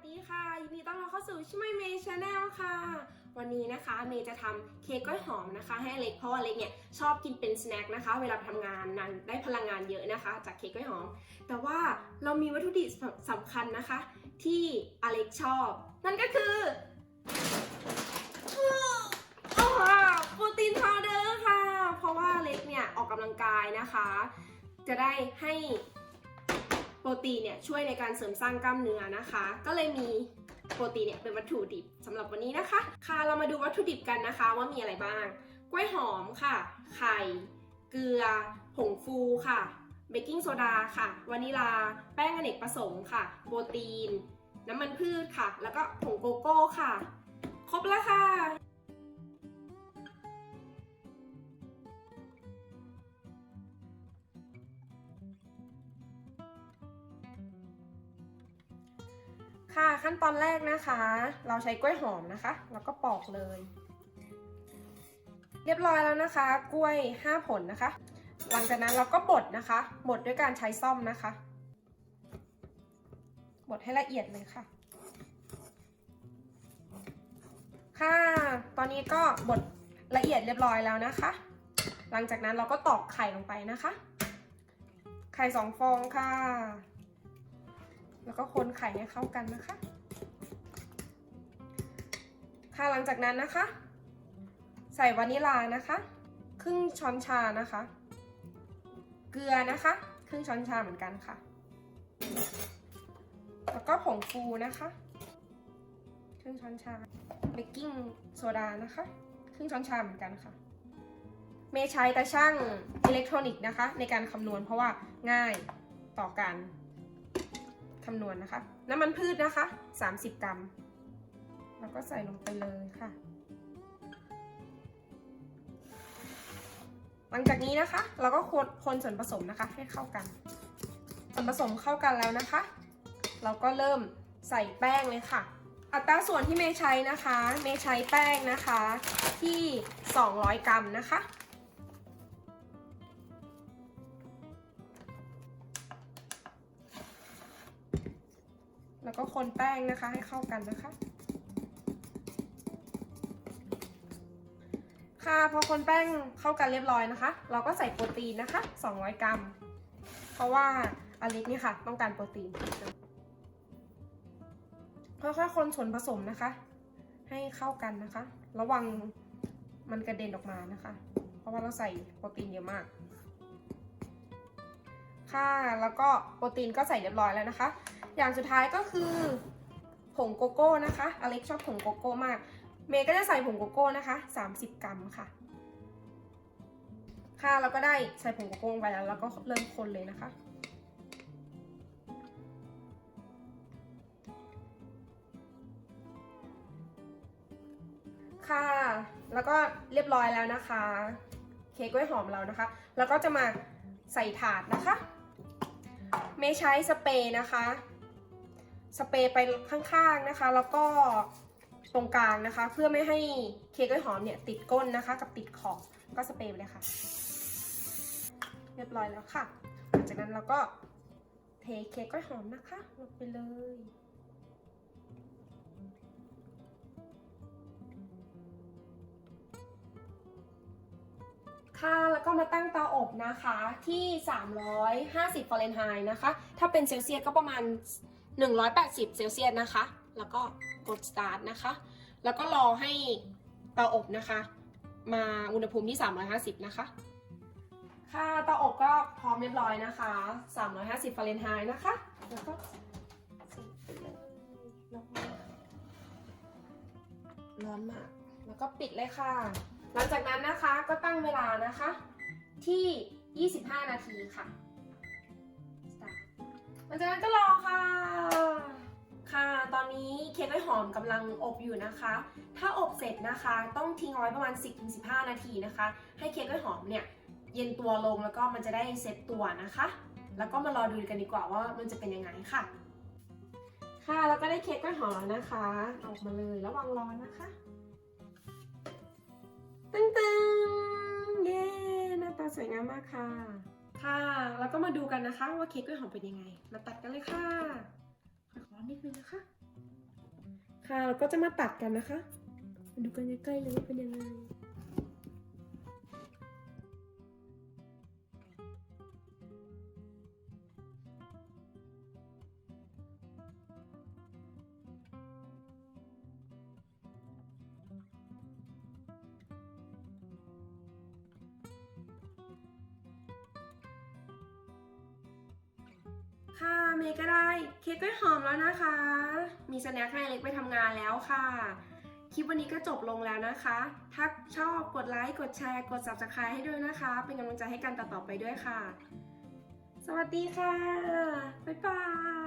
ดีค่ะยินดีต้อนรับเข้าสู่ช่วยเมย์ชาแนลค่ะวันนี้นะคะเมย์จะทำเค้กกล้วยหอมนะคะให้อเล็กเพราะว่าอเล็กเนี่ยชอบกินเป็นสแน็คนะคะเวลาทำงานนั้นได้พลังงานเยอะนะคะจากเค้กกล้วยหอมแต่ว่าเรามีวัตถุดิบสำคัญนะคะที่อเล็กชอบนั่นก็คือโปรตีนพาวเดอร์ค่ะเพราะว่าอเล็กเนี่ยออกกำลังกายนะคะจะได้ให้โปรตีนเนี่ยช่วยในการเสริมสร้างกล้ามเนื้อนะคะก็เลยมีโปรตีนเนี่ยเป็นวัตถุดิบสำหรับวันนี้นะคะค่ะเรามาดูวัตถุดิบกันนะคะว่ามีอะไรบ้างกล้วยหอมค่ะไข่เกลือผงฟูค่ะเบกกิ้งโซดาค่ะวานิลาแป้งอเนกประสงค์ค่ะโปรตีนน้ำมันพืชค่ะแล้วก็ผงโกโก้ค่ะครบแล้วค่ะค่ะขั้นตอนแรกนะคะเราใช้กล้วยหอมนะคะแล้วก็ปอกเลยเรียบร้อยแล้วนะคะกล้วย5ผลนะคะหลังจากนั้นเราก็บดนะคะบดด้วยการใช้ซ่อมนะคะบดให้ละเอียดเลยค่ะค่ะตอนนี้ก็บดละเอียดเรียบร้อยแล้วนะคะหลังจากนั้นเราก็ตอกไข่ลงไปนะคะไข่2ฟองค่ะแล้วก็คนไข่ให้เข้ากันนะคะค่ะหลังจากนั้นนะคะใส่วานิลานะคะครึ่งช้อนชานะคะเกลือนะคะครึ่งช้อนชาเหมือนกันค่ะแล้วก็ผงฟูนะคะครึ่งช้อนชาเบกกิ้งโซดานะคะครึ่งช้อนชาเหมือนกันค่ะเมย์ใช้ตาชั่งอิเล็กทรอนิกส์นะคะในการคำนวณเพราะว่าง่ายต่อการคำนวณนะคะน้ำมันพืชนะคะ30 กรัมแล้วก็ใส่ลงไปเลยค่ะหลังจากนี้นะคะเราก็คนส่วนผสมนะคะให้เข้ากันส่วนผสมเข้ากันแล้วนะคะเราก็เริ่มใส่แป้งเลยค่ะอัตราส่วนที่เมย์ใช้นะคะเมย์ใช้แป้งนะคะที่200 กรัมนะคะแล้วก็คนแป้งนะคะให้เข้ากันนะคะค่ะพอคนแป้งเข้ากันเรียบร้อยนะคะเราก็ใส่โปรตีนนะคะ200 กรัมเพราะว่าอเล็กนี่ค่ะต้องการโปรตีนค่อยๆคนส่วนผสมนะคะให้เข้ากันนะคะระวังมันกระเด็นออกมานะคะเพราะว่าเราใส่โปรตีนเยอะมากค่ะแล้วก็โปรตีนก็ใส่เรียบร้อยแล้วนะคะอย่างสุดท้ายก็คือผงโกโก้นะคะอเล็กชอบผงโกโก้มากเมย์ก็จะใส่ผงโกโก้นะคะ30 กรัมค่ะค่ะเราก็ได้ใส่ผงโกโก้ไปแล้วก็เริ่มคนเลยนะคะค่ะแล้วก็เรียบร้อยแล้วนะคะเค้กกล้วยหอมเรานะคะแล้วก็จะมาใส่ถาดนะคะเมย์ใช้สเปรย์นะคะสเปรย์ไปข้างๆนะคะแล้วก็ตรงกลางนะคะเพื่อไม่ให้เค้กกล้วยหอมเนี่ยติดก้นนะคะกับติดขอบก็สเปรย์ไปเลยค่ะเรียบร้อยแล้วค่ะหลังจากนั้นเราก็เทเค้กกล้วยหอมนะคะลงไปเลยค่ะแล้วก็มาตั้งเตาอบนะคะที่350ฟาเรนไฮต์นะคะถ้าเป็นเซลเซียสก็ประมาณ180เซลเซียสนะคะแล้วก็กดสตาร์ทนะคะแล้วก็รอให้เตาอบนะคะมาอุณหภูมิที่350นะคะค่ะเตาอบก็พร้อมเรียบร้อยนะคะ350ฟาเรนไฮต์นะคะแล้วก็ร้อนมากแล้วก็ปิดเลยค่ะหลังจากนั้นนะคะก็ตั้งเวลานะคะที่25 นาทีค่ะหลังจากนั้นก็รอค่ะค่ะตอนนี้เค้กกล้วยหอมกำลังอบอยู่นะคะถ้าอบเสร็จนะคะต้องทิ้งไว้ประมาณ 10-15 นาทีนะคะให้เค้กกล้วยหอมเนี่ยเย็นตัวลงแล้วก็มันจะได้เซ็ตตัวนะคะแล้วก็มารอดูกันดีกว่าว่ามันจะเป็นยังไงค่ะค่ะแล้วก็ได้เค้กกล้วยหอมแล้วนะคะออกมาเลยระวังร้อนนะคะตึ้งๆเย้หน้าตาสวยงามมากค่ะค่ะแล้วก็มาดูกันนะคะว่าเค้กกล้วยหอมเป็นยังไงมาตัดกันเลยค่ะขอร้อนนิดนึงนะคะ ค่ะเราก็จะมาตัดกันนะคะมาดูกันใกล้ๆเลยว่าเป็นยังไงค่ะเมย์ก็ได้เค้กกล้วยหอมแล้วนะคะ มีสแน็คให้เล็กไปทำงานแล้วค่ะ คลิปวันนี้ก็จบลงแล้วนะคะ ถ้าชอบกดไลค์ กดแชร์ กด Subscribe ให้ด้วยนะคะ เป็นกำลังใจให้กันต่อๆไปด้วยค่ะ สวัสดีค่ะ บ๊ายบาย